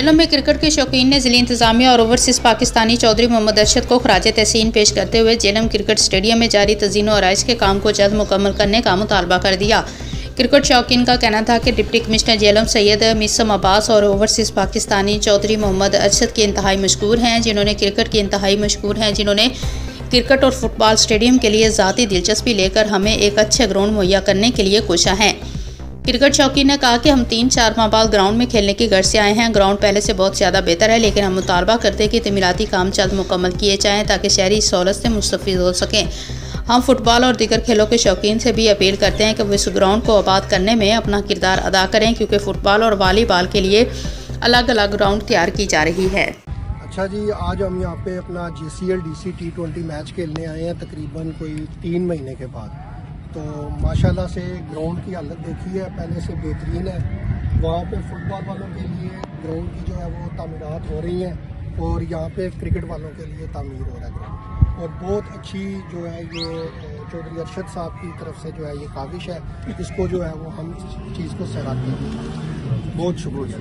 जेलम में क्रिकेट के शौकीन ने जिला इंतजामिया और ओवरसीज पाकिस्तानी चौधरी मोहम्मद अरशद को खराज तहसीन पेश करते हुए जेलम क्रिकेट स्टेडियम में जारी तज़ीन और आराइश के काम को जल्द मुकम्मल करने का मुतालबा कर दिया। क्रिकेट शौकीन का कहना था कि डिप्टी कमिश्नर जेलम सैयद मिसम अब्बास और ओवरसीज पाकिस्तानी चौधरी मोहम्मद अरशद के इंतहाई मशकूर हैं, जिन्होंने क्रिकेट और फुटबॉल स्टेडियम के लिए ज़ाती दिलचस्पी लेकर हमें एक अच्छे ग्राउंड मुहैया करने के लिए कोशा हैं। क्रिकेट शौकीन ने कहा कि हम 3-4 माह बाद ग्राउंड में खेलने की गर्ज से आए हैं। ग्राउंड पहले से बहुत ज़्यादा बेहतर है, लेकिन हम मुतालबा करते हैं कि तमीराती काम जल्द मुकम्मल किए जाएँ ताकि शहरी इस सहूलत से मुस्तफ़ीद हो सकें। हम फुटबॉल और दीगर खेलों के शौकीन से भी अपील करते हैं कि वो इस ग्राउंड को आबाद करने में अपना किरदार अदा करें, क्योंकि फ़ुटबॉल और वॉलीबॉल के लिए अलग अलग ग्राउंड तैयार की जा रही है। अच्छा जी, आज हम यहाँ पे अपना JCL DC T20 मैच खेलने आए हैं तकरीबन कोई 3 महीने के बाद। तो माशाल्लाह से ग्राउंड की हालत देखी है, पहले से बेहतरीन है। वहाँ पे फुटबॉल वालों के लिए ग्राउंड की जो है वो तामीरात हो रही हैं और यहाँ पे क्रिकेट वालों के लिए तामीर हो रहा है ग्राउंड। और बहुत अच्छी जो है ये चौधरी अरशद साहब की तरफ से जो है ये काविश है, इसको जो है वो हम इस चीज़ को सराहते हैं। बहुत शुक्रिया।